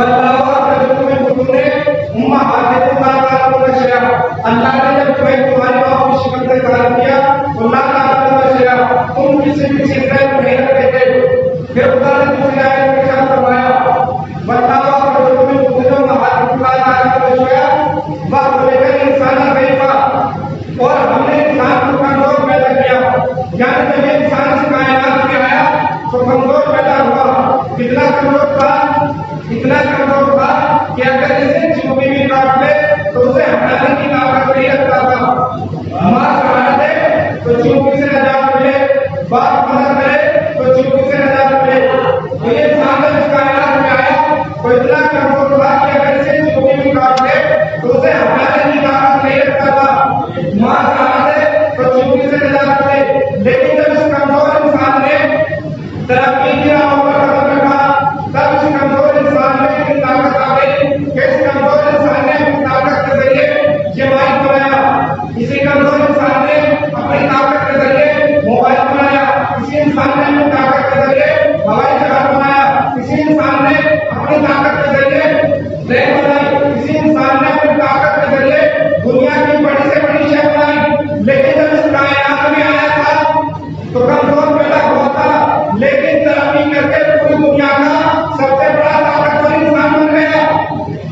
बदलाव अल्लाह ने जब तुम्हारी माँ की शिकल से कार्य किया अल्लाह ताला तुम किसी भी चीज में मेहनत करते हो। फिर खुदा ने दूसरी आयत में क्या फरमाया, बताओ अगर तुम्हें मुझे हाथ उठा दिया वह बोलेगा इंसान गरीबा, और हमने इंसान को कमजोर पैदा किया। यानी जब इंसान से कायनात में आया तो कमजोर पैदा हुआ। कितना कमजोर था, इतना कमजोर था कि अगर इसे चूमी भी काट ले तो उसे हटाने की ताकत नहीं रखता था। मां सहारा दे तो चूमी से नजात मिले, बाप मदद करे तो चूमी से नजात मिले। तो ये इंसान जब कायनात में आया तो इतना कमजोर था कि अगर इसे चूमी भी काट ले तो उसे हटाने की ताकत नहीं रखता था। मां सहारा दे तो चूमी से नजात मिले। लेकिन जब इस कमजोर इंसान ने तरक्की की राह पर कदम रखा तब इस कमजोर इंसान में इतनी ताकत आ गई कि इस कमजोर इंसान ने अपनी ताकत के जरिए ये माइक बनाया। इसी कमजोर इंसान ने अपनी ताकत के जरिए मोबाइल बनाया। इसी इंसान ने अपनी ताकत के जरिए हवाई जहाज बनाया। इसी इंसान ने अपनी ताकत के जरिए ट्रेन बनाई। इसी इंसान ने अपनी ताकत के जरिए दुनिया की बड़ी से बड़ी शहर बनाई। लेकिन जब इस कायनात में आया था तो कमजोर पैदा हुआ था, लेकिन तरक्की करके पूरी दुनिया का सबसे बड़ा ताकतवर इंसान बन गया।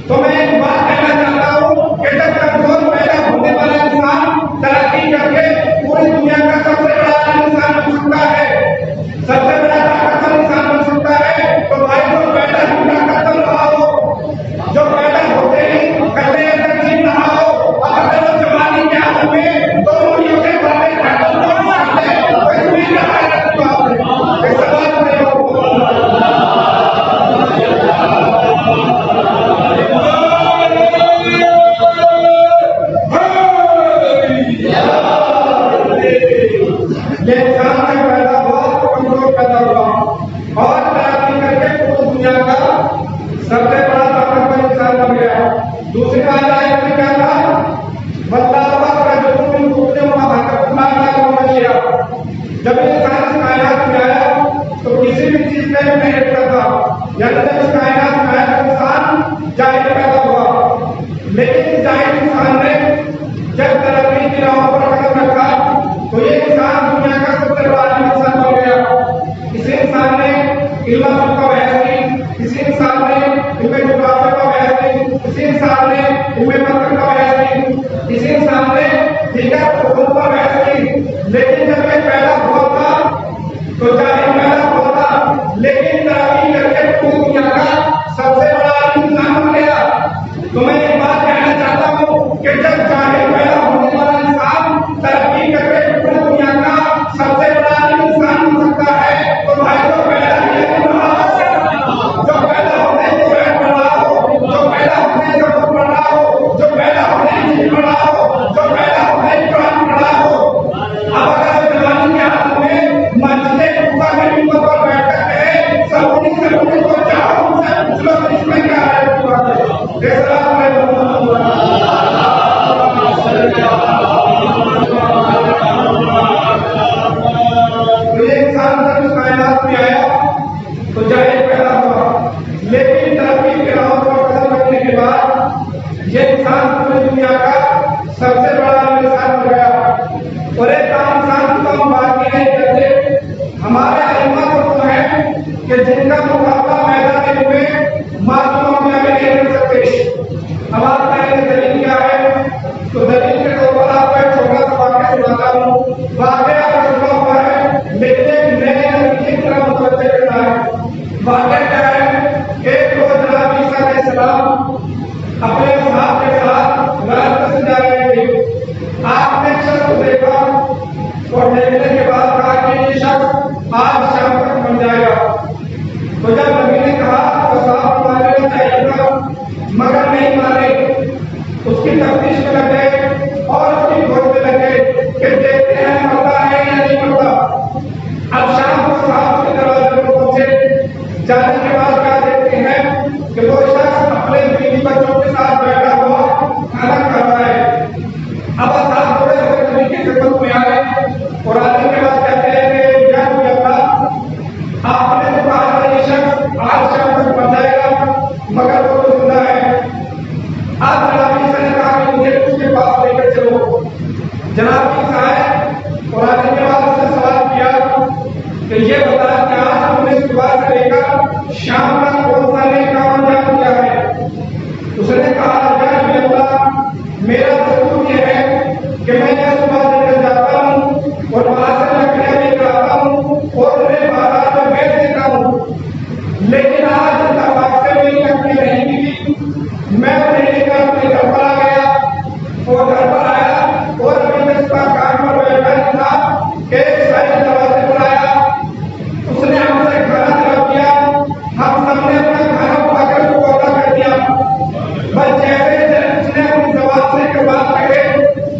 तो मैं एक बात कहना चाहता हूँ कि जब कमजोर पैदा होने वाला इंसान तरक्की करके पूरी दुनिया का सबसे बड़ा इंसान बन सकता है, सबसे बड़ा ताकतवर इंसान बन सकता है, तो भाई जो पैदा ही ताकतवर रहा हो, जो पैदा होते ही कहते हैं तरजीह रहा हो, अगर वो जवानी के हाथ में दो उंगलियों के बारे में सबसे बड़ा ताकतवर इंसान बन गया। दूसरी बात आयत में क्या था, जब इंसान इस कायनात में आया तो किसी भी चीज में मेहनत करता, यानी जब इस कायनात में आया तो इंसान जाहिल पैदा हुआ। लेकिन जाहिल इंसान ने जब तरक्की की राह पर कदम रखा तो ये इंसान दुनिया का सबसे बड़ा इंसान बन गया। इसी इंसान ने इल्म का बहस की, इसी इंसान ने इल्म जुग्राफिया का बहस की, इसी इंसान ने इल्म मंतक का बहस की, इसी इंसान ने दीगर उलूम पर बहस की। लेकिन जब ये पैदा हुआ था तो जाहिल पैदा हुआ था, लेकिन तरक्की करके पूरी दुनिया का सबसे बड़ा इंसान बन गया। तो मैं एक बात कहना चाहता हूँ कि जब जाहिल पैदा होने वाला इंसान तरक्की करके पूरी दुनिया का सबसे बड़ा इंसान बन सकता है, तो भाई जो पैदा जो पैदा होने को बड़ा हो, जो पैदा होने को बड़ा हो, जो पैदा होने बड़ा हो, जो पैदा होने कुरान बड़ा हो। अब अगर जवानी के हाथ में मस्जिद कुफा में मिंबर पर बैठ सकते हैं, सब उन्हीं को चाहो उनसे पूछ लो कि इसमें क्या है। तो ये इंसान जब इस कायनात में आया तो जाहिल पैदा हुआ, लेकिन तरक्की के राह पर कदम रखने के बाद ये इंसान पूरी दुनिया का सबसे बड़ा इंसान बन गया। और एक आम इंसान को हम बात ही नहीं करते। हमारे अइम्मा तो है कि जिनका मुकाबला मैदान में मासूम में नहीं कर सकते। हमारा पहले दलील क्या है, तो दलील के तौर पर आपको एक छोटा सा वाक्य सुनाता हूँ। वाक्य आपको सुना हुआ है, लेकिन एक नए नतीजे की तरफ मुतवज्जह करना है। वाक्य क्या है, एक रोज जनाब ईसा अलैहिस्सलाम अपने साहब के साथ रास्ते से जा रहे थे। आपने शख्स को देखा और देखने के बाद कहा कि ये शख्स आज शाम तक बन जाएगा। तो जब नबी ने कहा तो साहब मारने चाहिए था, मगर नहीं मारे। उसकी तफ्तीश में लग गए और उसकी खोज में लग गए कि देखते हैं मरता है या नहीं मरता। अब शाम को साहब के दरवाजे पर पहुंचे। जाने के बाद क्या देखते हैं कि वो शख्स अपने बीवी बच्चों के साथ बैठा हुआ खाना खा रहा है। अब साहब बड़े होकर नबी की खिदमत में आए और आने के बाद कहते हैं कि या आपने लोग। जनाब की साहब और आने के बाद उसने सवाल किया कि ये बता कि आज तुमने सुबह से लेकर शाम तक कौन सा नेक काम अंजाम दिया है? उसने कहा मेरा दस्तूर ये है कि मैं यह सुबह लेकर जाता हूँ और वहां से लकड़ियां लेकर आता हूँ और उन्हें बाजार में बेच देता हूँ। लेकिन आज इत्तेफाक से मेरी लकड़ियां नहीं मिली। मैं उन्हें लेकर अपने घर पर आ गया और घर पर आया और अभी तक उसका काम पर बैठा नहीं था कि एक सारी दरवाजे पर आया। उसने हमसे खाना तलब किया। हम सबने अपना खाना उठाकर उसको अदा कर दिया। बस जैसे उसने अपनी जबान से एक बात कहे,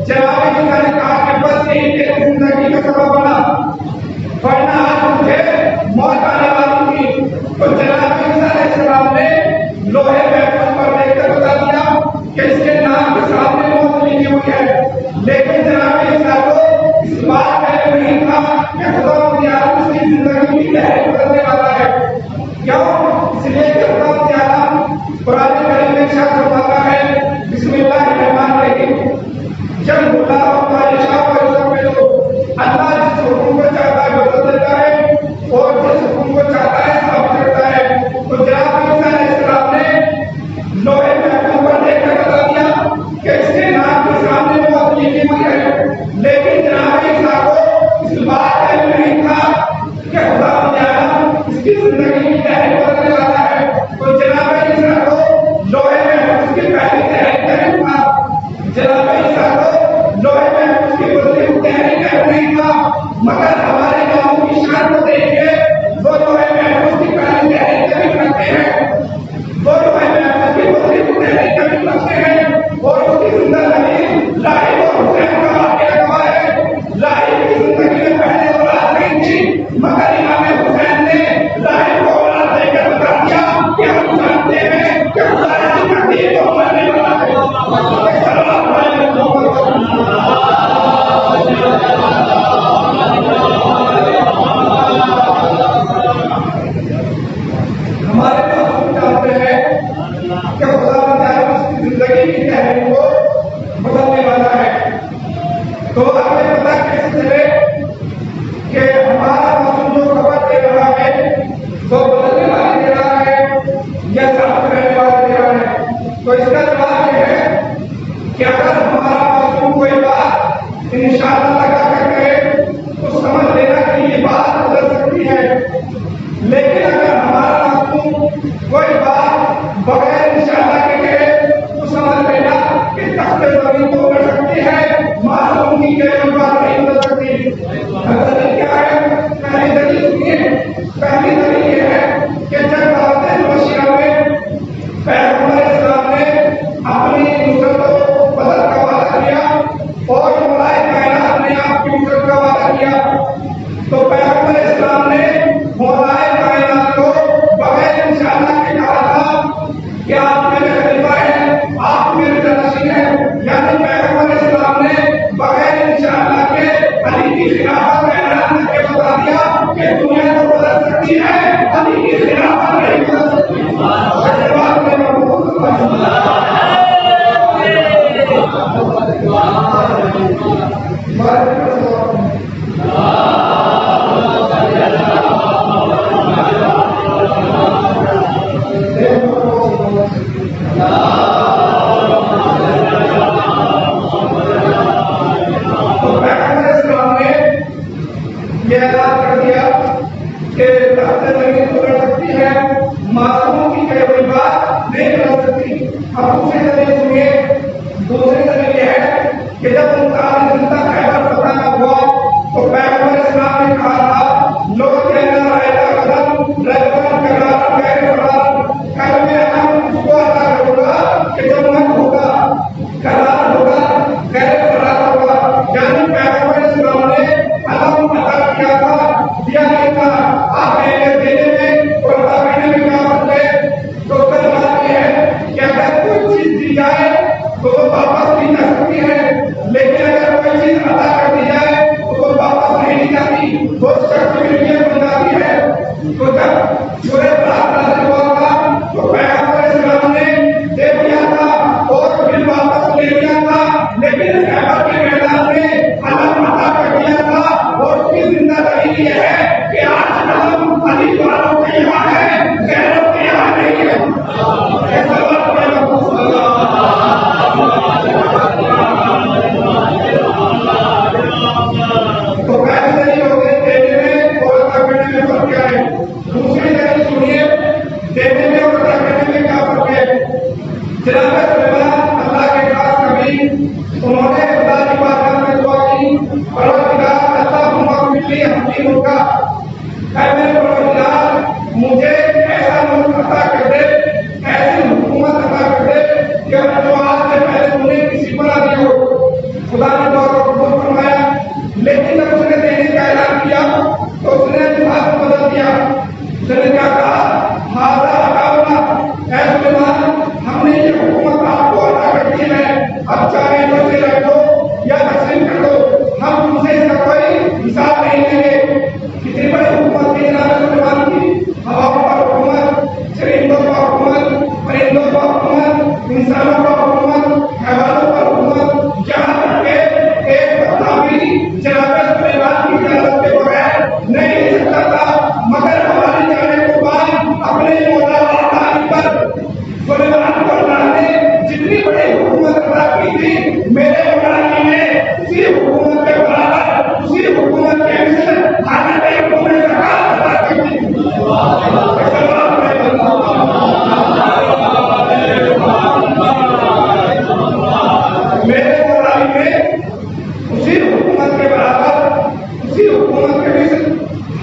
जनाब ईसा ने कहा कि बस यही तेरी जिंदगी का सबब बना, वरना आज मुझे मौत आने वाली थी। तो जनाब ईसा अलैहिस्सलाम ने लोहे महफूज पर देखकर बता दिया कि इसके नाम के सामने मौत लिखी हुई है। लेकिन जनाब ईसा को इस बात का इल्म नहीं था कि खुदा उसकी जिंदगी की तहरीर करने वाला है। क्यों? इसलिए कि खुदा कुरान करीम में इरशाद फरमाता है, बिस्मिल्लाहिर्रहमानिर्रहीम, जब खुदा अपना इशारा कर दो, अल्लाह जिस हुक्म को चाहता है बदल देता है और जिस हुक्म को चाहता है साफ करता है। तो जनाब ईसा अलैहिस्सलाम ने लोहे महफूज पर देखकर बता दिया कि इसके नाम के सामने मौत लिखी हुई है। लेकिन जनाब ईसा को इस बात का इल्म नहीं था कि खुदा इसकी जिंदगी की तहरीर करने वाला है। तो जनाब ईसा को लोहे में उसकी पहली तहरीर था। जनाब ईसा को लोहे में उसकी दूसरी तहरीर नहीं था। मगर हमारे गाँव की शान को देखिए, वो लोहे में उसकी पहली तहरीर कभी करते हैं, वो लोहे में उसकी दूसरी तहरीर कभी करते हैं। और उसकी जिंदगी लाहिब और हुसैन का वाकया गवाह है। लाहिब की जिंदगी में पहले औलाद नहीं थी, मगर इमाम हुसैन ने लाहिब को औलाद देकर बता दिया कि हम जानते हैं कि खुदा की तकदीर को मानने वाला है। हमारे पास हम जानते हैं कि खुदा उसकी जिंदगी की तहरीर को बदलने वाला है। तो हमें पता कैसे चले कि हमारा मौसम जो खबर दे रहा है वो बदलने वाला दे रहा है या साफ रहने वाला दे रहा है? तो इसका जवाब यह है कि अगर हमारा मौसम कोई बात इंशाअल्लाह लगा कर कहे तो समझ लेना कि ये बात बदल सकती है। लेकिन अगर हमारा मौसम कोई बात बगैर इंशाअल्लाह के कहे तो समझ लेना कि तख्ते ज़मीन को उलट सकती है, मासूम की कोई बात नहीं बदल सकती। दलील क्या है? पहली दलील सुनिए। पहली दलील ये है कि जब मसीहा में पैगंबर इस्लाम ने अपनी नुसरत को बदल का वादा किया और मौलाए कायनात ने आपकी नुसरत का वादा किया, तो पैगंबर इस्लाम ने मौलाए कायनात को बगैर इंशाअल्लाह के कहा था कि आप मेरे खलीफा हैं, आप मेरे जनशीन हैं। यानी पैगंबर इस्लाम ने बगैर इंशाअल्लाह के अली की खिलाफत का ऐलान करके बता दिया कि दुनिया को बदल सकती है, अली की खिलाफत नहीं बदल सकती। यह ऐलान कर दिया कि तख्ते ज़मीन को कर सकती है, मासूमों की कोई बात नहीं बदल सकती। अब दूसरी दलील सुनिए। दूसरी दलील यह है कि जब 39 दिन तक खैबर फतह न हुआ तो पैगंबर इस्लाम ने कहा था, लोग कहना आएगा कदम रजबन करार गैर करार, कल मैं हम उसको अदा करूंगा कि जब मन होगा करार होगा गैर करार होगा। यानी पैगंबर इस्लाम ने अदम अदा किया था, दिया नहीं था। आप देने में और अदा करने में क्या फर्क है? तो उसका जवाब यह है कि अगर कोई चीज दी जाए तो वो वापस दी जा सकती है, लेकिन अगर कोई इसलिए हम नहीं होगा। मेरे परवरदिगार मुझे ऐसा मुल्क अता कर दे, ऐसी हुकूमत अता कर दे कि जो आज से पहले तूने किसी को ना दी हो। खुदा ने दुआ को कबूल फरमाया, लेकिन जब उसने देने का ऐलान किया तो उसने बात बदल दिया। उसने क्या कहा, हाजा हटाओना, ऐ सुलेमान, हमने ये हुकूमत आपको अता कर दी है, अब चाहे तो इसे रखो या तस्लीम कर दो, हम तुमसे इसका कोई हिसाब नहीं लेंगे। कितनी बड़ी हुकूमत थी जनाब सुलेमान की, हवाओं पर हुकूमत, चरिंदों पर हुकूमत, परिंदों पर हुकूमत, इंसानों पर हुकूमत, हैवानों पर हुकूमत, यहाँ तक के एक बंदा भी जनाब सुलेमान की इजाजत के बगैर नहीं ले सकता था। मगर हमारी जाने को बाद अपने मौला वाली पर सुलेमान को अल्लाह ने जितनी बड़ी हुकूमत अता की थी, मेरे मौला ने उसी हुकूमत के बराबर, उसी हुकूमत के मिसल हालत में उन्हें ज़कात अता की थी। मेरे मौला ने उसी हुकूमत के बराबर, उसी हुकूमत के मिसल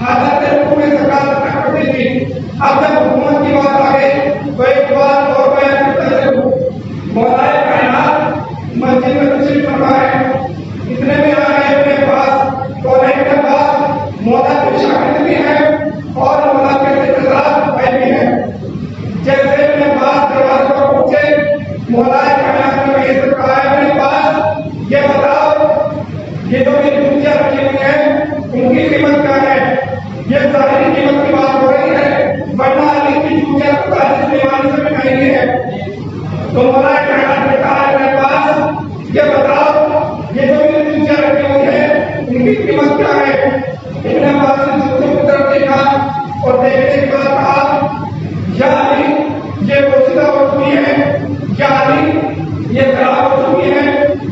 हालत में ज़कात अता कर दी थी। अब जब हुकूमत की बात आ गई तो एक बात और बयान करता चलूं, मौला कायनात मस्जिद में तशरीफ फरमा है, इतने में आ गए अपने पास टॉयलेट के पास मौला के शागिर्द भी हैं और मौला के इंतजार भाई भी हैं। जैसे अपने पास दरवाजे पर पहुंचे, मौला कायनात ने ये कहा है अपने पास, ये बताओ ये जो मेरी जूतियां रखी हुई हैं उनकी कीमत क्या है। ये सारी कीमत की बात हो रही है, वरना इनकी जूतियां तो सुलेमान से मिठाई है। तो मौला कायनात ने कहा है मेरे पास, ये बताओ ये जो मेरी जूतियां रखी हुई है इनकी कीमत क्या है। इब्न अब्बास ने जूतों की तरफ देखा और देखने के बाद कहा, या अली ये बोसीदा हो चुकी है, या अली ये खराब हो चुकी है,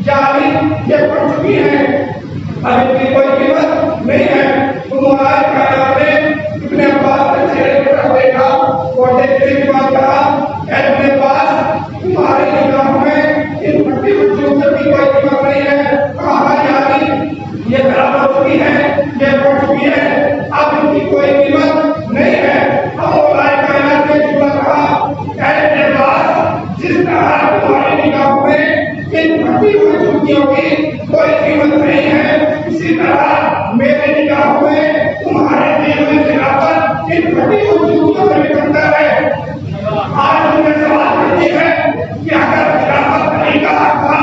या अली ये पड़ चुकी है, अब इनकी कोई कीमत नहीं है। तो मौला कायनात ने इब्न अब्बास के चेहरे की तरफ देखा और देखने के बाद कहा, इब्न अब्बास तुम्हारी निगाहों में इन फटी हुई जूतों की कोई कीमत नहीं है। कहा, या अली ये खराब हो चुकी है, ये पड़ चुकी है, अब इनकी कोई कीमत नहीं है। अब मौला कायनात ने जुमला कहा, इब्न अब्बास जिस तरह तुम्हारी निगाहों में इन फटी हुई जूतियों की कोई कीमत नहीं है, इसी तरह मेरे निगाहों में तुम्हारे दिए हुए खिलाफत इन फटी हुई जूतियों से निकलता है। आज मुझे सवाल करती है कि अगर खिलाफत नहीं का हक था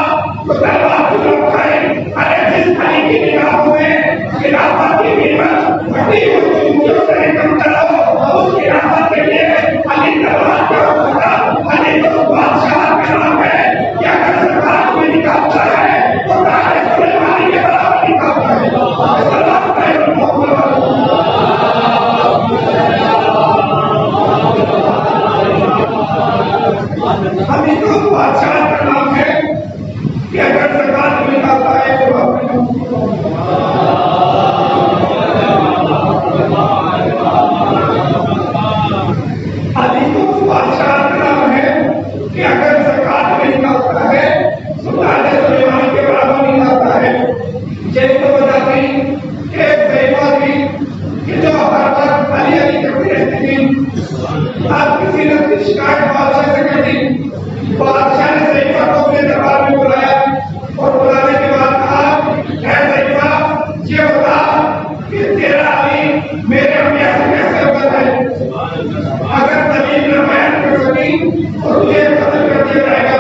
तो तलवार क्यों उठाए। अरे जिस भाई की निगाहों में खिलाफत की कीमत फटी हुई जूतियों से निकलता हो, उस खिलाफत के लिए अली तलवार क्यों उठाता। अली तो बादशाह का नाम है कि अगर सरकार में निकालता है तो तारे सुलेमानी के बराबर निकालता है। अभी तो बादशाह का नाम है कि अगर सरकार में निकालता है तो अभी तो बादशाह का नाम है कि अगर सरकार में निकालता है तो तारे सुलेमानी के बराबर निकालता है। यही तो वजह थी एक बेवा थी कि जो हर वक्त अली अली करती रहती थी। आज किसी ने शिकायत बादशाह से कर दी, बादशाह ने सैफा को अपने दरबार में बुलाया और बुलाने के बाद कहा, है सैफा ये बता कि तेरा अली मेरे अम्बिया से कैसे अवगत है। अगर तमीम न बयान कर सकी तो तुझे कत्ल कर दिया जाएगा।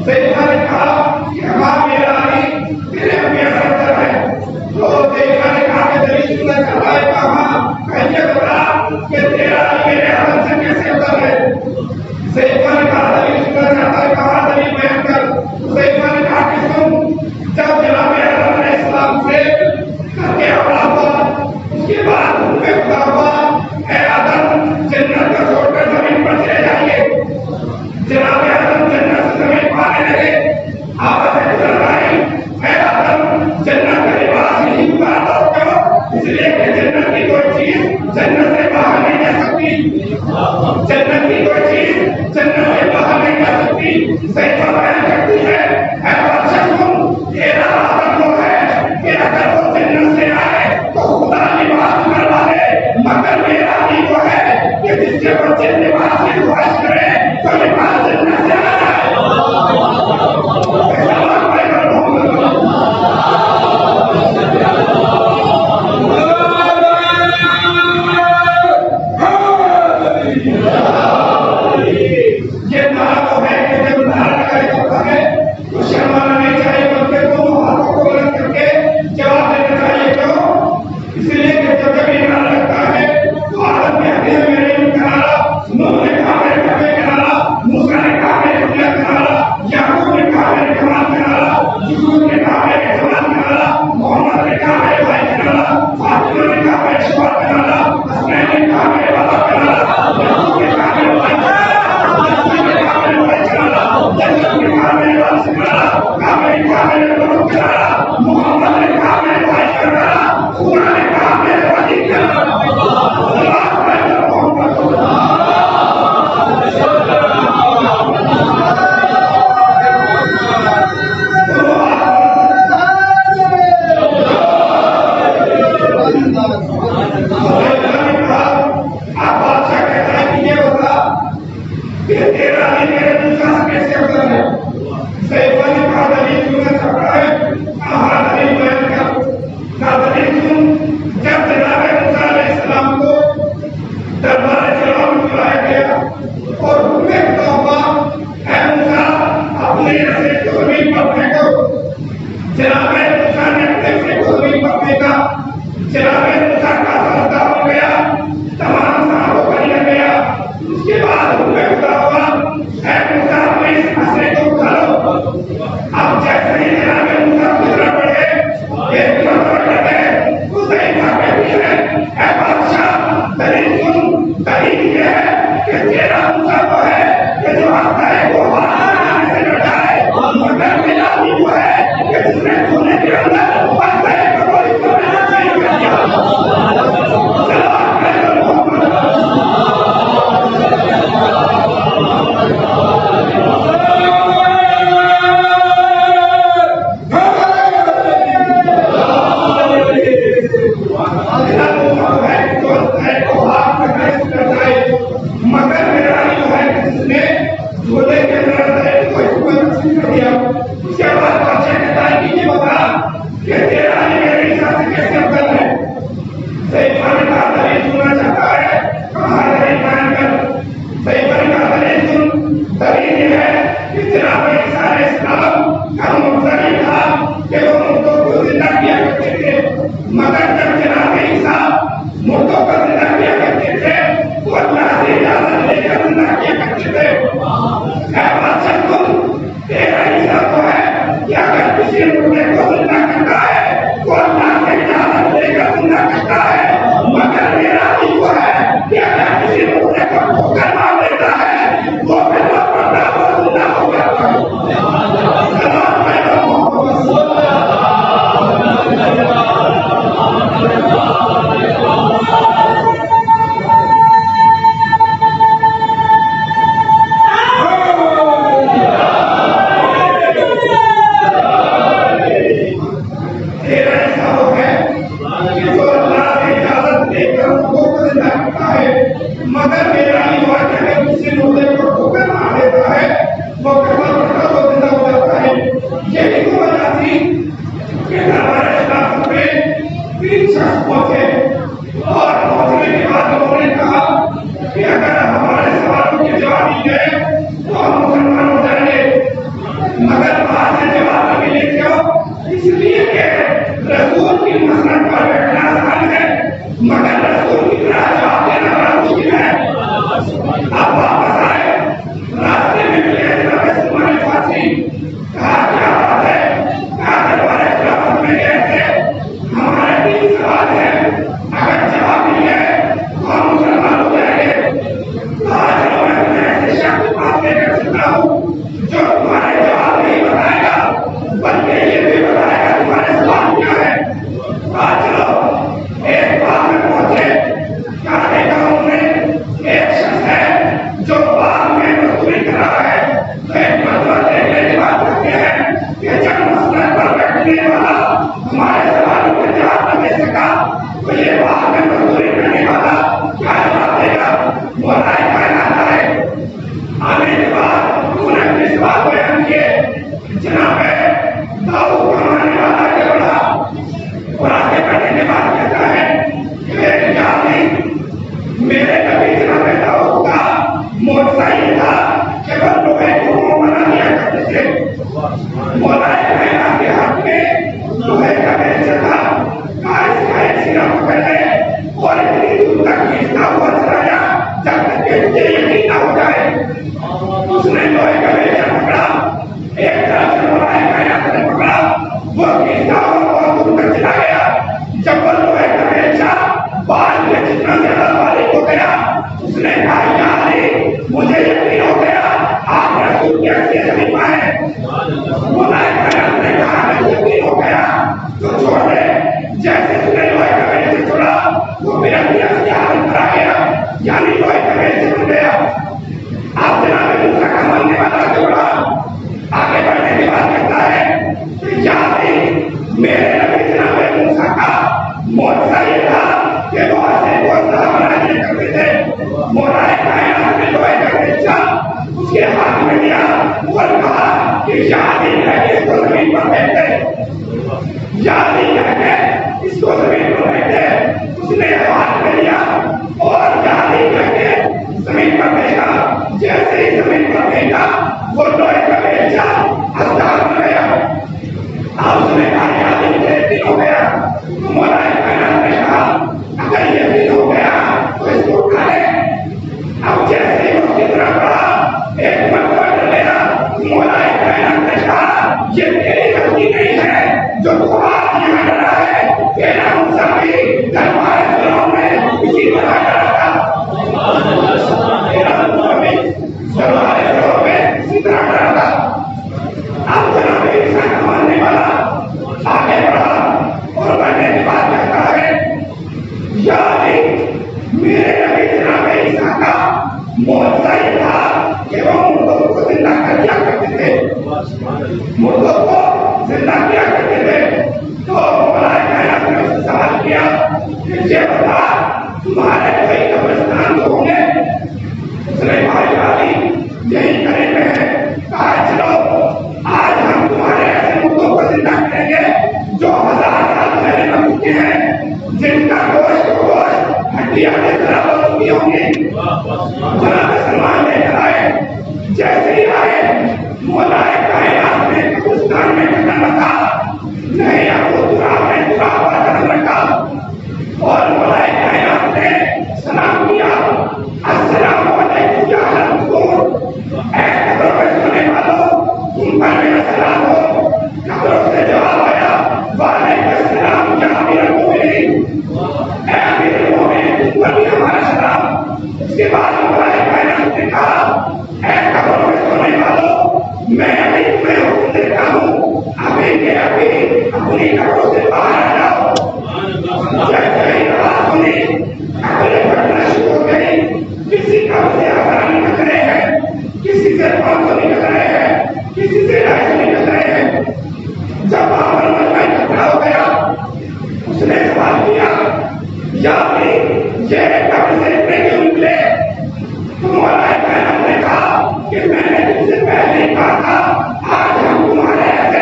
सैफा ने कहा कि हमारा मेरा अली तेरे अम्बिया से अवगत है। तो सैफा ने कहा कि दलील सुनना चाहता है, कहा कहिए बता कि तेरा अली मेरे हाथ से कैसे अवगत है। सैफा ने कहा दलील सुनना चाहता है, कहा दलील बयान कर। सैफा ने कहा कि सुन, जब जनाब आदम अलैहिस्सलाम से करके हमला हुआ उसके बाद उनके खुदा हुआ, ऐ आदम जन्नत को छोड़कर जमीन पर चले जाइए। जनाब आदम जन्नत से जमीन पर आने लगे, आपस में गुजर रहे, ऐ आदम जन्नत का लिबास नहीं उतारता क्यों। इसलिए कि जन्नत की कोई चीज जन्नत से बाहर नहीं जा सकती, जन्नत की कोई चीज जन्नत से बाहर नहीं जा सकती। सैफा बयान करती है, ऐ बादशाह सुन, तेरा आदम वो है कि अगर वो जन्नत से आए तो खुदा जिन लिबास की ख्वाहिश करे तो लिबास जन्नत से आ जाए। ये नारा तो है कि जब नारा लगाए जाता है तो शर्माना नहीं चाहिए, बल्कि दोनों हाथों को बुलंद करके जवाब देना चाहिए। क्यों? इसलिए कि जब जब ये नारा लगता है तो आदम कहते हैं मेरे यूं करारा, नूह ने कहा मेरे कपड़े करारा, मूसा ने कहा मेरे कपड़े करारा, याकूब ने कहा मेरे कमाल करारा, यूसुफ ने कहा मेरे जवान करारा, मोहम्मद ने कहा मेरे भाई करारा, फातिमा ने कहा मेरे शुआ करारा, हसनैन ने कहा मेरे बाबा करारा, याकूब ने कहा मेरे भाई करारा, मोहम्मद ने कहा मेरे भाई करारा, खुदा ने कहा मेरे वली करारा। बनाए दावा बहुत दूर तक चला गया। जब वो लोहे का बेलचा बाल में जितना ज्यादा बारीक हो गया, उसने कहा यार मुझे यकीन हो गया आप रसूल के अक्सर खलीफा हैं। मुलायम ने कहा मैं यकीन हो गया तो छोड़ दे। जैसे उसने लोहे का बेलचा छोड़ा वो मेरा दिया से हाथ पर आ गया, यानी लोहे का बेलचा बन गया। आप जनाब मूसा का मानने वाला जोड़ा आगे बढ़ने की बात करता है कि याद है मेरे नबी जनाब मूसा का मौजूदा ये था कि बहुत से बहुत बनाने करते थे। मोरा कायनात में लोहे का बेलचा उसके हाथ में दिया और कहा कि याद है इसको जमीन पर फेंक दे, याद है इसको जमीन पर फेंक दे। उसने हाथ में लिया और याद है जमीन पर फेंका। जैसे ही जमीन पर फेंका वो लोहे का बेलचा हस्ताक्षर बन गया। अब उसने कहा याद यकीन हो गया। मोरा कायनात ने कहा अगर यकीन हो गया तो इसको उठा ले। अब जैसे ही उसकी तरफ बढ़ा एक मरतबा डलेगा। मोला कायनात ने कहा ये तेरी गलती नहीं है जो तू आज यहाँ डरा है, तेरा मूसा भी दरबार फिरौन में इसी तरह डरा था। तेरा मूसा भी दरबार फिरौन में इसी तरह डरा था। अब जनाब ईसा का मानने वाला आगे बढ़ा और बढ़ने की बात करता है याद मेरे नबी जनाब ईसा का मौजूदा ये था कि वो मुर्दों को जिंदा कर दिया करते थे, मुर्दों को जिंदा किया करते थे। तो मौलाए कायनात ने उससे सवाल किया कि ये बता तुम्हारे कोई कब्रिस्तान तो होंगे? उसने कहा यही करेंगे। कहा चलो आज हम तुम्हारे ऐसे मुर्दों को जिंदा करेंगे जो 1000 साल पहले मर चुके हैं, जिनका गोश्त हड्डियां बराबर होती होंगी। जनाब सलमान लेकर आए। जैसे ही आए मौलाए कायनात ने कब्रिस्तान में कदम रखा, नहीं आपको दुराब में दुराब पर कदम रखा और मौलाए कायनात ने सलाम किया अस्सलामु अलैकुम या अहल कब्र। ऐ कब्रों में सोने वालों तुम पर मेरा सलाम हो। कब्रों से जवाब आया वालेकुम सलाम या अमीरुल मोमिनीन। ऐ अमीरुल मोमिनीन तुम पर भी हमारा सलाम। उसके बाद मौलाए कायनात ने कहा ऐ कब्रों में सोने वालों मैं अभी तुम्हें हुक्म देता हूँ अभी के अभी अपनी कब्रों से बाहर आ जाओ। जैसे ही आवाज सुनी खबरें बढ़ना शुरू हो गई। किसी कब्र से आवाज निकल रहे हैं, किसी से 500 निकल रहे हैं, किसी से 250 निकल रहे हैं। जब बाबर मजमा इकट्ठा हो गया उसने सवाल किया याद ये कब्र से इतने क्यों निकले? तो मौलाए कायनात ने कहा कि मैंने तुमसे पहले ही कहा था आज हम तुम्हारे ऐसे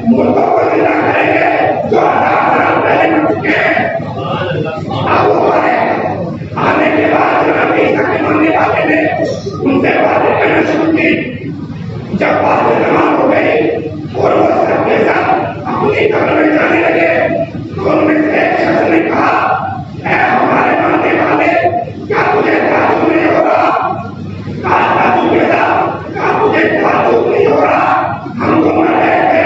मुर्दों को जिंदा करेंगे जो 1000 साल पहले मर चुके हैं। अब वो आने के बाद जनाब ईसा के मानने वाले ने उनसे बातें करना शुरू की। जब बातें तमाम हो गई और वो सबके साथ अपनी कब्र में जाने लगे तो उनमें से एक शख्स ने कहा ऐ हमारे मानने वाले क्या तुझे ताज्जुब नहीं हो रहा? कहा ताज्जुब कैसा? कहा तुझे ताज्जुब नहीं हो रहा? हम तो मर गए थे,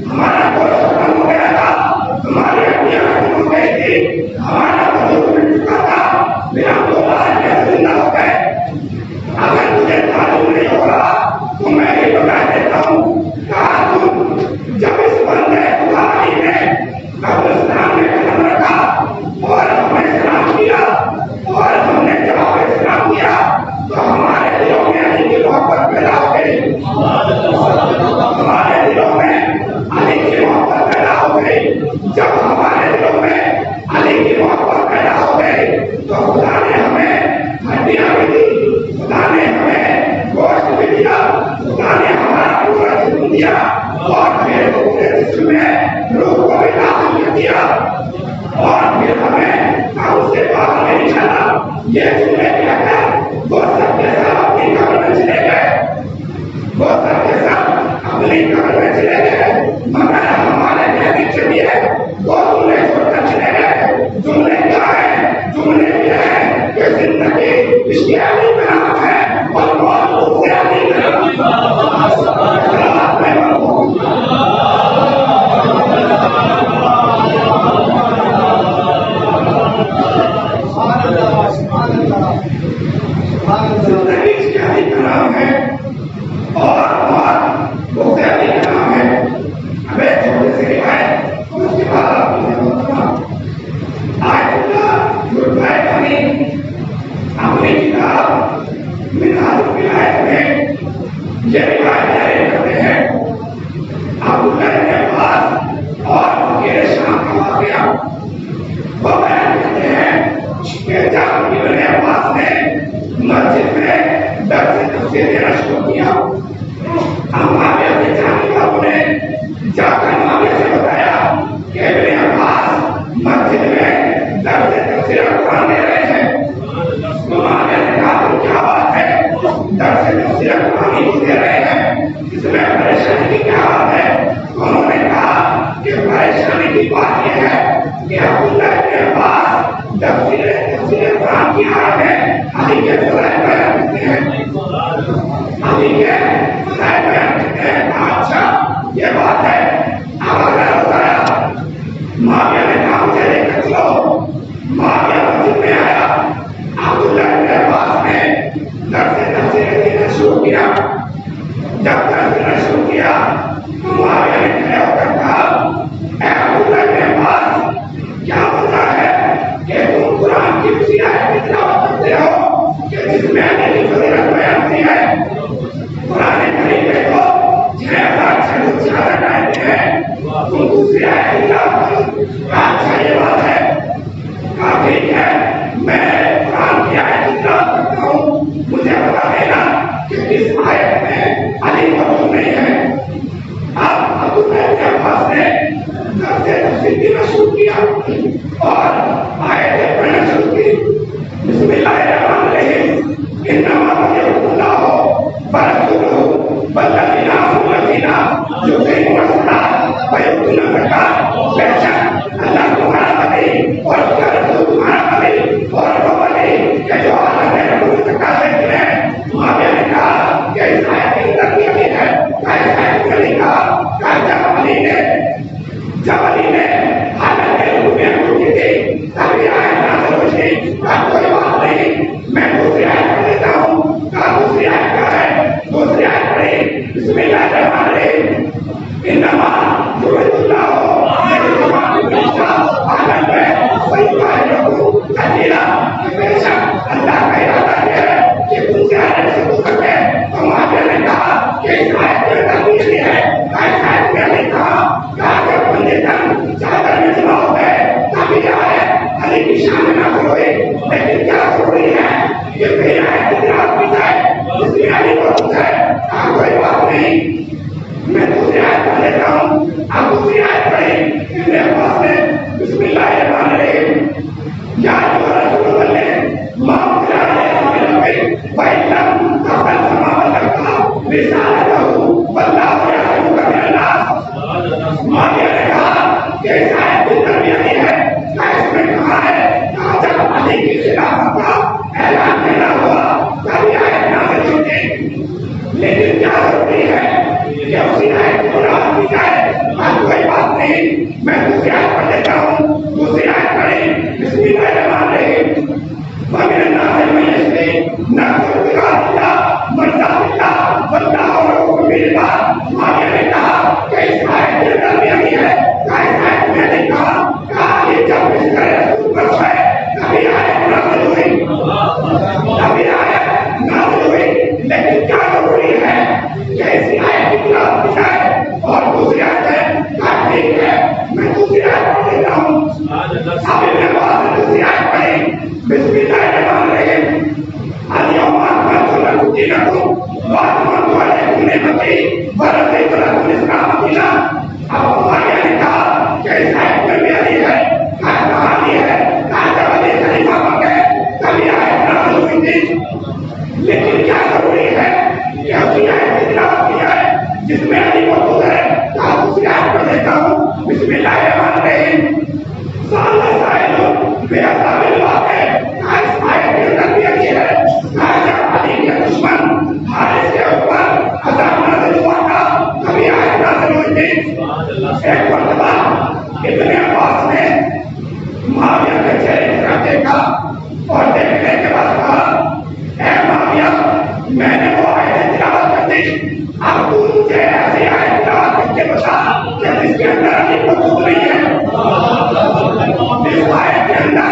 हमारा गोश्त खत्म हो गया था, हमारी हड्डियां खत्म हो गई थी, हमारा वजूद मिट चुका था, फिर हम तो आज कैसे जिंदा हो गए? अगर तुझे ताज्जुब नहीं हो रहा तो मैं ये बता देता हूँ। कहा तुम जब इस बंदे खुदाई ने कब्रिस्तान में कदम रखा और हमें सलाम किया और हमने जवाब सलाम किया तो हमारे दिलों में अली की मोहब्बत पैदा हो गई। हमारे दिलों में अली की मोहब्बत पैदा हो गई। जब हमारे दिलों में अली की मोहब्बत पैदा हो गई तो खुदा ने हमें हड्डियां भी दी, खुदा ने हमें गोश्त भी दिया, खुदा ने हमारा पूरा जिस्म दिया और मेरे पूरे जिस्म में रूह को भी दाखिल कर दिया और फिर हमें उससे बाहर नहीं निकाला। ये सुने क्या था वो सबके साथ अपनी कब्र में चले गए, वो सबके साथ अपनी कब्र में चले गए, मगर हमारे पीछे भी है वो तुमने छोड़कर चले गए। तुमने क्या है? तुमने क्या है कि जिंदगी इसकी अली का नाम है और मौत उससे अली का नाम है। गया। वो बयान करते हैं कि जब इब्न अब्बास ने मस्जिद में दर्स तफसीर देना शुरू किया, मुआविया के जाने वालों ने जाकर मुआविया से बताया कि इब्न अब्बास मस्जिद में दर्स तफसीर कुरान दे रहे हैं। मुआविया ने कहा तो क्या बात है, दर्स तफसीर कुरान ही दे रहे हैं, इसमें परेशानी की क्या बात है? उन्होंने कहा कि परेशानी की बात यह है कि अब्दुल्लाह इब्न अब्बास तफसीर कुरान की आयत है अली के बयान करते हैं, अली के बयान करते हैं। अच्छा ये बात है, अगर बताया मुआविया ने कहा मुझे लेकर चलो। मुआविया मस्जिद में आया, अब्दुल्लाह इब्न अब्बास ने दर्स तफसीर देना शुरू किया। जब दर्स देना शुरू किया, मुआविया ने खड़े होकर कहा, ऐ अब्दुल्लाह इब्न अब्बास, क्या होता है कि तुम कुरान की उसी आयत की तिलावत करते हो कि जिसमें अली की फजीलत बयान की है? कुरान करीम में तो 6600 आयतें हैं, तुम दूसरी आयत की तिलावत करो। अच्छा ये बात है, कहा ठीक है, मैं कुरान की आयत की तिलावत करता हूँ, मुझे बता देना कि किस आयत में अली मौजूद नहीं है। अब अब्दुल्लाह इब्न अब्बास ने दर्स तफसीर देना शुरू किया और आयतें पढ़ना शुरू की। बिस्मिल्लाहिर्रहमानिर्रहीम, इन्नमा वलिय्युल्लाहु व रसूलुहु वल्लज़ीना आमनु युक़ीमूना अस्सलाता व यु'तूना ज़कात। बेशक अल्लाह तुम्हारा वली और उसका रसूल तुम्हारा वली और वो वली के जो आलम है वो ज़कात देते हैं। मुआविया ने कहा कि इस आयत की तरतीब ये है, इस आयत में लिखा जब अली ने हालत के रूप में पूछी थी तभी आयत नाज़िल हुई थी। कोई बात नहीं, मैं दूसरी आयत पढ़ देता हूँ। कहा दूसरी आयत क्या है? दूसरी आयत पढ़ी, बिस्मिल्लाहिर्रहमानिर्रहीम, इन्नमा युरिदुल्लाहु बेशक अल्लाह का इरादा है कि तुमसे आयत से दूर है। तो मुआविया ने कहा कि इस आयत में तरतीब ये है, इस आयत में अली कहा अगर बंदे तक चादर में जवाब है तभी आयत अली की शान में नाज़िल हुई। लेकिन क्या जरूरी है कि फिर आयत की तिलावत की जाए जिसमें अली मौजूद है? कहा कोई बात नहीं, मैं दूसरी आयत पढ़ लेता हूँ। अब दूसरी आयत पढ़ी, इब्न अब्बास ने बिस्मिल्लाहिर्रहमानिर्रहीम, या अय्युहा रसूल बल्लिग़ मा उनज़िला इलैका मिन रब्बिक व इन लम तफ़अल फमा बल्लग़्ता रिसालतहु वल्लाहु यअसिमुका मिनन नास। मुआविया ने कहा कि इस आयत की तरतीब ये है, इसमें कहा है जब अली की खिलाफत का ऐलान करना हुआ तभी आयत नाज़िल हुई थी। लेकिन क्या जरूरी है कि उसी आयत की तिलावत की जाए? कोई बात नहीं, मैं दूसरी आयत पढ़ देता हूँ। दूसरी आयत पढ़ी, बिस्मिल्लाहिर्रहमानिर्रहीम, व मिनन नासि मन यश्तरी नफ़्सहु बिग़ैरि मर्ज़ातिल्लाह वल्लाहु रऊफ़ुर बिल-इबाद। मुआविया ने कहा कि इस आयत की तरतीब ये है, इस आयत में नहीं कहा कि जब इस तरह रसूल पर है तभी आयत नाज़िल हुई, तभी आयत नाज़िल हुई। लेकिन क्या जरूरी है कि इसी आयत की तिलावत की जाए? और दूसरी आयत है, ठीक है, मैं दूसरी आयत पढ़ देता हूँ। अब इब्न अब्बास ने दूसरी आयत पढ़ी, बिस्मिल्लाहिर्रहमानिर्रहीम, अल-यौमा अकमलतु लकुम दीनकुम व अतममतु अलैकुम निअमती व रज़ीतु लकुम इस्लाम दीनन। अब मुआविया ने कहा कि इस आयत में भी अली है, कहानी है, जब अली खलीफा बन गए तभी आयत नाज़िल हुई थी। लेकिन क्या जरूरी है कि उसी आयत की तिलावत की जाए जिसमें अली मौजूद है? कहा दूसरी आयत पढ़ देता हूँ, बिस्मिल्लाहिर्रहमानिर्रहीम, साला साइलुन बेअज़ाबिल वाक़िअ। इस आयत की तरतीब ये है, जब अली के दुश्मन हारिस के ऊपर अज़ाब नाज़िल हुआ था तभी आयत नाज़िल हुई थी। एक मरतबा इब्न अब्बास ने मुआविया के चेहरे की तरफ देखा और देखने के बाद कहा, ऐ मुआविया, मैंने वो आयत तिलावत कर दी, अब तू मुझे ऐसी आयत तिलावत करके बता कि जिसके अंदर अली मौजूद नहीं है। इस आयत के अंदर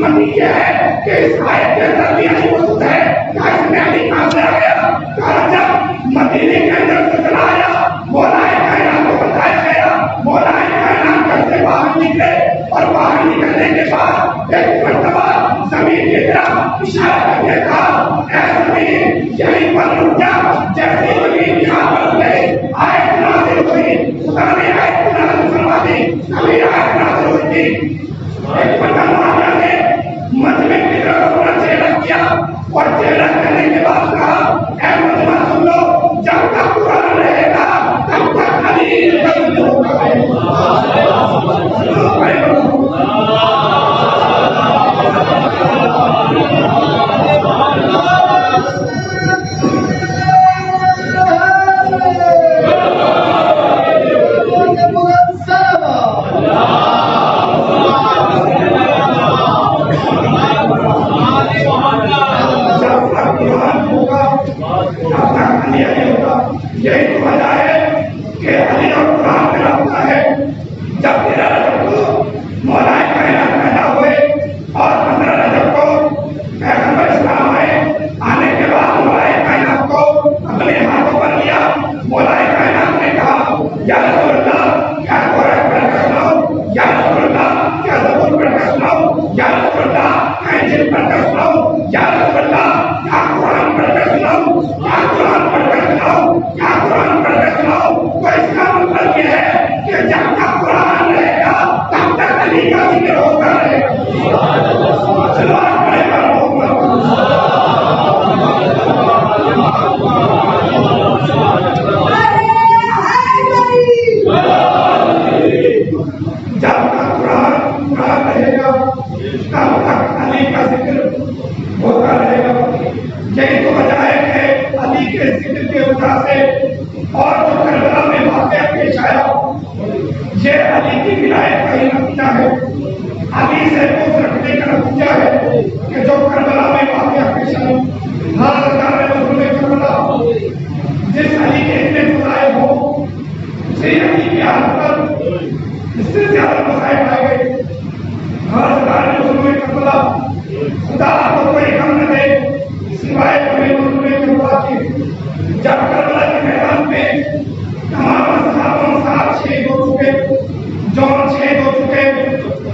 दुश्मनी ये है कि इस आयत के अंदर भी यही मौजूद है। इसमें अली कहां से आ गया? कहा जब मदीने के अंदर से चला आया, मौलाए कायनात को बताया गया, मौलाए कायनात घर से बाहर निकले और बाहर निकलने के बाद एक मर्तबा जमीन की तरफ इशारा करके कहा, ऐ जमीन यहीं पर रुक जा। जैसे जमीन यहाँ पर गई, आयत नाज़िल हुई, खुदा ने आयत नाज़िल फरमा दी, अभी आयत नाज़िल हुई थी। एक बंदा ने मजमे की तरफ अपना चेहरा किया और चेहरा करने के बाद कहा, ऐ मजमा सुन लो, जब तक कुरान रहेगा तब तक अली नहीं होगा। यही तो वजह है कि अली और कुरान में रखता है। जब 13 रजब को मौलाए कायनात पैदा हुए और 15 रजब को पैगंबर इस्लाम आए, आने के बाद मौलाए कायनात को अपने हाथों पर लिया। मौलाए कायनात ने कहा, या रसूलल्लाह क्या कुरान पढ़कर सुनाओ, या रसूलल्लाह क्या ज़बूर पढ़कर सुनाओ, या रसूलल्लाह क्या इंजील पढ़कर सुनाओ, या रसूलल्लाह क्या कुरान पढ़कर सुनाओ, क्या कुरान पढ़कर सुनाओ, क्या कुरान पढ़कर सुनाओ। तो इसका मतलब यह है कि जब तक कुरान रहेगा तब तक अली का जिक्र होता रहेगा। सलाम पढ़ेगा जब तक कुरान रहेगा तब तक अली का जिक्र होता रहेगा। यही तो वजह है कि अली के जिक्र की वजह से और जो करबला में वाक़या पेश आया, ये अली की विलायत का ही नतीजा है। अली से कुछ रखने का नतीजा है कि जो करबला में वाक़या पेश आया, हर सरकार में मजलूम करबला जिस अली के इतने मसाए हो, उसी अली की हालत पर इससे ज्यादा मसाए पाए गए। हर सरकार में मजलूम करबला खुदा आपको कोई गम न दे सिवाय तुम्हें मजलूम करबला की। जब करबला के मैदान में तमाम साहब शहीद हो चुके, जवान शहीद हो चुके,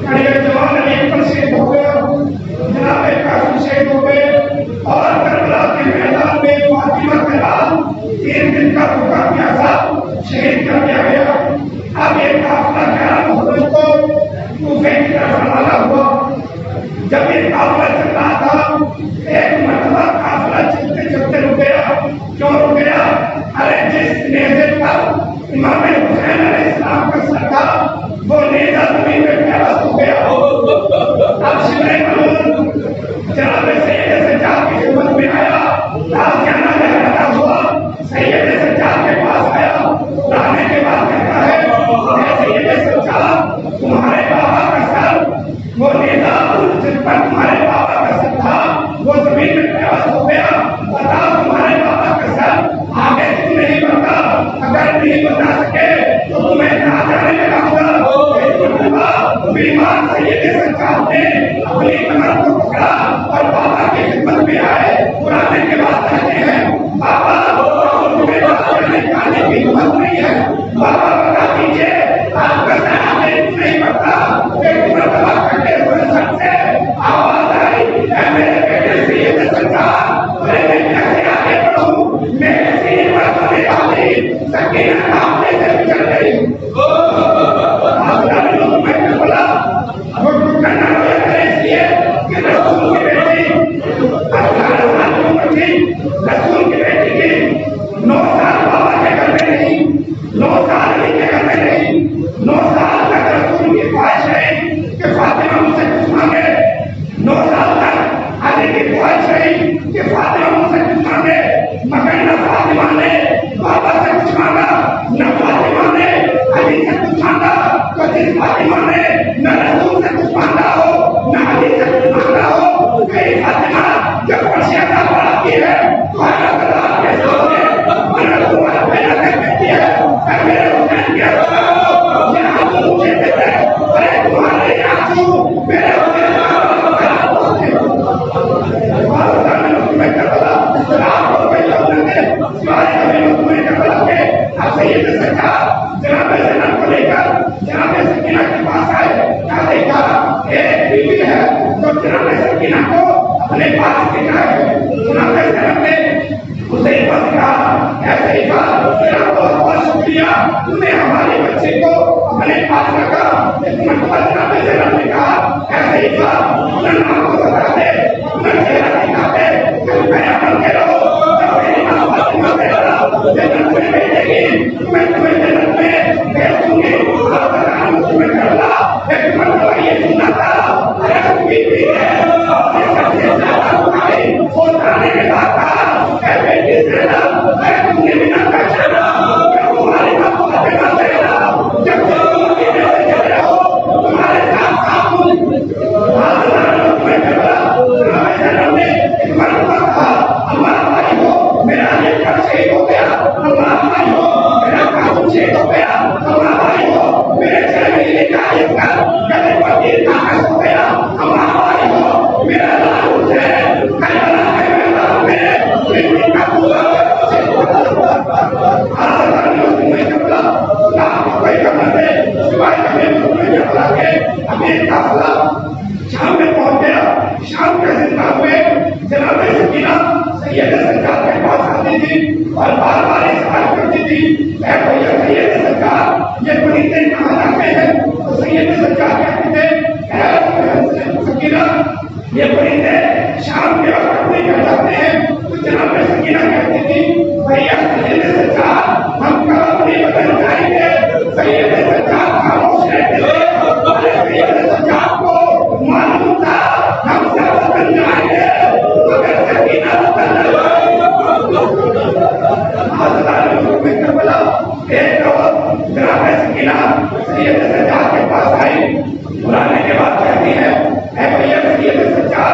कड़िया जवान अली अकबर शहीद हो गया, जनाब कासिम शहीद हो गए और करबला के मैदान में फातिमा के लाल 3 दिन का भूखा प्यासा शहीद कर दिया गया। अब ये काफिला 11 मुहर्रम को कूफे की तरफ रवाना हुआ। जब ये काफिला चल रहा था, एक मरतबा काफिला चलते चलते रुक गया। क्यों रुक गया? अरे जिस नेज़े पर इमाम हुसैन अलैहिस्सलाम का सर था, वो नेज़ा जमीन में बेबस हो गया। अब शिमरे मलून जनाब सैयद सज्जाद की खिदमत में आया, ताज़ियाना लहराता हुआ सैयद सज्जाद के पास आया। आने के बाद कहता है, सैयद सज्जाद तुम्हारे बाबा का सर, वो नेज़ा जिस पर तुम्हारे बाबा का सर था, वो जमीन में बेबस हो गया। बताओ तुम्हारे बाबा का सर आगे तुम नहीं बता, अगर नहीं बता सके तो तुम्हें कहा जाने लगाऊंगा। बीमार सैयद सज्जाद ने अपनी कमर को पकड़ा और बाबा की खिदमत में आए। पुराने के बाद कहते हैं, बाबा तुम्हें खाने की हिम्मत नहीं है, बाबा बता दीजिए आपका सर आगे नहीं बढ़ता। एक मरतबा कटे हुए सर से आवाज आई, मेरे बेटे सैयद सज्जाद, मैं कैसे आगे बढ़ूं? मेरे सीने पर होने वाली सकीना सामने से निकल गई। मैंने बोला वो करना इसलिए कि रसूल की बेटी 18 साल की उम्र थी, रसूल की बेटी की 9 साल बाबा के घर में नहीं, 9 साल अली के घर में नहीं, 9 साल जनाब सकीना को अपने पास लेकर आए। जनाब जनाब ने उसे कहा, ऐसे ही कहा, तेरा बहुत बहुत शुक्रिया, तूने हमारे बच्चे को अपने पास रखा। एक मरतबा जनाब ने कहा, ऐसे ही कहा, अपना नाम को बता दे, अपना चेहरा दिखा दे, मैं अमल के रहो, जब मेरी माँ फातिमा कहना जन्नत में भेजेगी, मैं तुम्हें जन्नत में भेज दूंगी। आपका नाम तुम्हें करला। एक मरतबा ये सुना था, अरे बीवी है, ये सबसे ज्यादा तुम्हारी वो जाने के बाद था, बेटी सेना, मैं तुमने बिना पहचाना, मैं तुम्हारे साथ फातिमा सेना, जब से तुम अकेले से चले हो, तुम्हारे साथ आऊं। तुम्हें करला। जनाब ने एक मरतबा कहा, अल्लाह भाई हो, मेरा ये घर शहीद हो गया, अल्लाह भाई हो, मेरा काम शहीद हो गया, अल्लाह भाई हो, मेरे चेहरे का एक गले पर तीर का हो गया, अल्लाह भाई हो, मेरा लाल है, करबला है मेरा में, मिट्टी का पूरा तुम्हें करला। कोई खबर है, सिवाय हमें तुम्हें करला के हमें काफला शाम में पहुंच गया। शाम के जिंदा हुए जनाब सकीना सैयद सरकार के पास आती थी और बार बार सवाल करती थी, ऐ भैया सैयद सरकार, ये परिंदे कहाँ जाते हैं? तो सैयद सरकार कहते थे, ऐ सकीना, ये परिंदे शाम के वक्त अपने घर जाते हैं। तो जनाब सकीना कहती थी, भैया सैयद सरकार, हम कब अपने बदल जाएंगे? सैयद सरकार खामोश रहते थे। सैयद सरकार को मालूम था हम सब बदल जाएंगे, मगर सकीना सैयद सरकार के पास आई। बुलाने के बाद कहती है, भैया सैयद सरकार,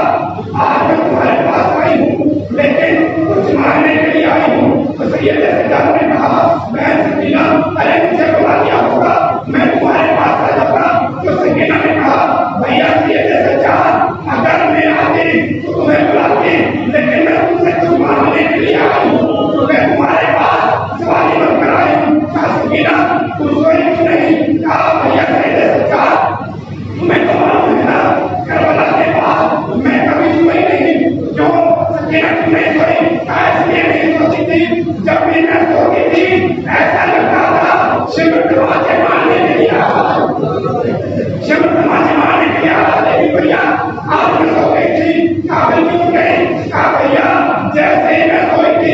आज मैं तुम्हारे पास आई हूँ, लेकिन कुछ मांगने के लिए आई हूँ। तो सैयद सरकार ने कहा, मैं सकीना, अरे मुझे बुला लिया होगा, मैं तुम्हारे पास आ जाता। तो सकीना ने कहा, भैया सैयद सरकार, अगर मैं आती तो तुम्हें बुलाती, लेकिन मैं तुमसे कुछ मांगने के लिए आई हूँ, मैं तुम्हारे पास सवाली बनकर आई हूँ। सकीना कुछ नहीं कहा, भैया सैयद सरकार, तुम्हें तो मालूम है ना, करबला के बाद मैं कभी सोई नहीं। क्यों सकीना तुम्हें सोई? इसलिए नहीं सोती थी, जब भी मैं सोती थी ऐसा लगता था शिव दरवाजे मारने के लिए शिव दरवाजे मारने के लिए आ रहा। भैया आज मैं सो गई थी, काबिल क्यों गई? कहा भैया जैसे ही मैं सोई थी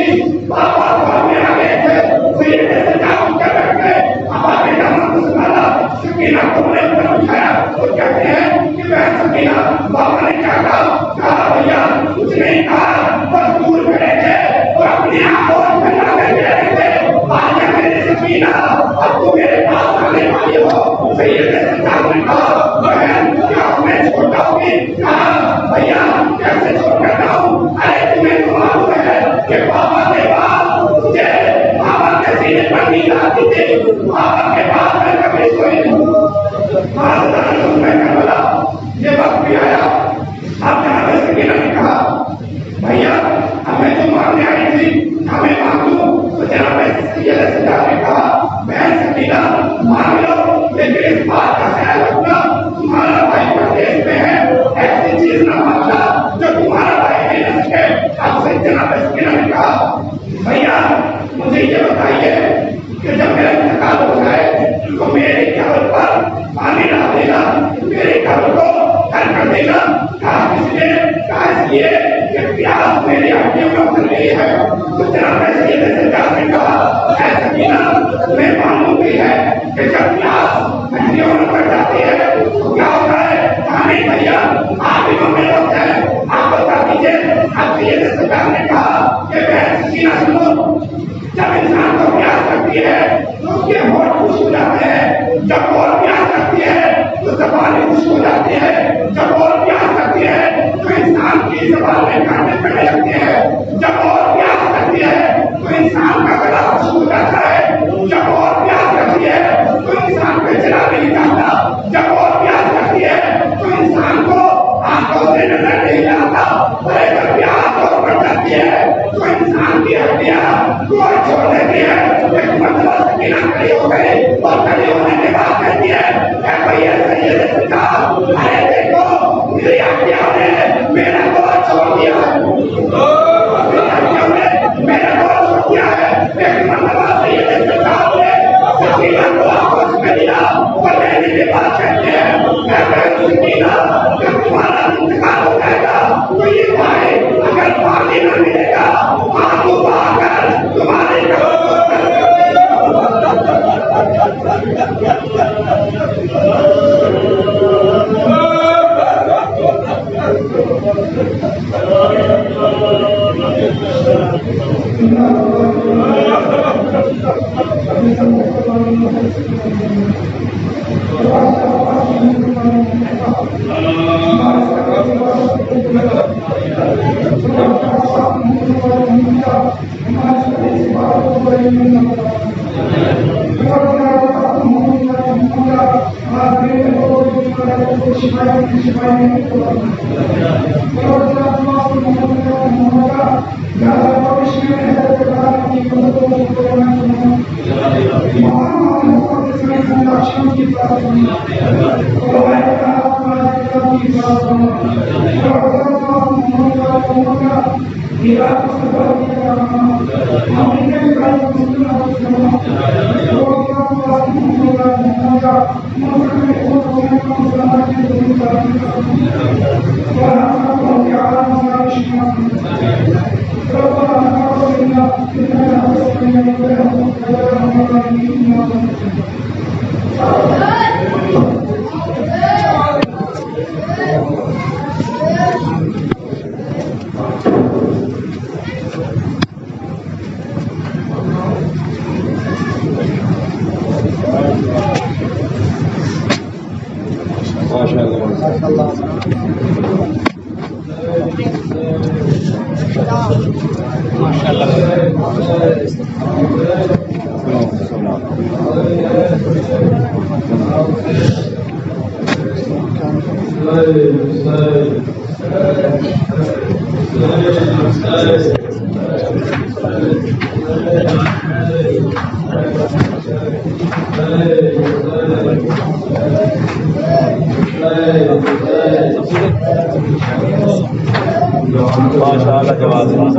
पापा सामने आ गए थे, सैयद सरकार उठकर बैठ गए, पापा के नाम को सुनाला। सकीना को मैंने ऊपर उठाया और कहते हैं कि मैं सकीना, पापा ने क्या कहा? कहा भैया कुछ नहीं कहा, बस दूर खड़े थे और अपने आप को फैला करके रहे थे। आज मेरी सकीना, अब तुम मेरे पास आने वाली हो। सैयद सरकार ने कहा, बहन क्या मैं छोड़ जाऊंगी? कहा भैया कैसे छोड़कर जाऊं? अरे तुम्हें तो मालूम है कि पापा के बाद मुझे पापा के सीने पर नींद आती थी, पापा के बाद मैं कभी सोई नहीं। ये वक्त भी आया, अब जनाब सकीना ने कहा, भैया हमें तो मारने आई थी, हमें मार दो। तो जनाब सैयद सरकार ने कहा, बहन सकीना मार लो, लेकिन इस बात का ख्याल रखना, तुम्हारा भाई प्रदेश में है, ऐसी चीज न मारना जो तुम्हारा भाई नहीं रह सके। अब से जनाब सकीना ने कहा, भैया मुझे ये बताइए कि जब मेरा इंतकाल हो जाए तो मेरे कब्र पर पानी डाल देना, मेरे कब्र को हल कर देना। कहा इसलिए? कहा इसलिए कि प्यास मेरी हड्डियों में उतर रही है। तो जनाब सैयद सरकार ने कहा, ऐ सकीना, तुम्हें मालूम भी है कि जब प्यास हड्डियों में उतर जाती है तो क्या होता है? पानी भैया आदमियों में होता है, आप बता दीजिए। अब सैयद सरकार ने कहा कि बहन सकीना सुनो, जब इंसान को प्यास लगती है तो उसके होंठ खुश हो जाते हैं, जब और प्यास लगती है तो ज़बान खुश हो जाती है, जब और प्यास लगती है तो इंसान की ज़बान में कांटे पड़ने लगते हैं, जब और प्यास लगती है तो इंसान का गला खुश हो जाता है, जब और प्यास लगती है तो इंसान को जला नहीं जाता, जब और प्यास लगती है तो इंसान को आंखों से नजर नहीं आता। अरे जब प्यास और बढ़ जाती है तो इंसान की हड्डियां कोई छोड़ देती है। एक मरतबा सकीना खड़ी हो गई और खड़ी होने के बाद कहती है, भैया सैयद सरकार, ना जब तुम्हारा इंतकाल हो जाएगा तो ये भाई अगर पानी न मिलेगा आंखों आकर तुम्हारे माशाअल्लाह जवाब और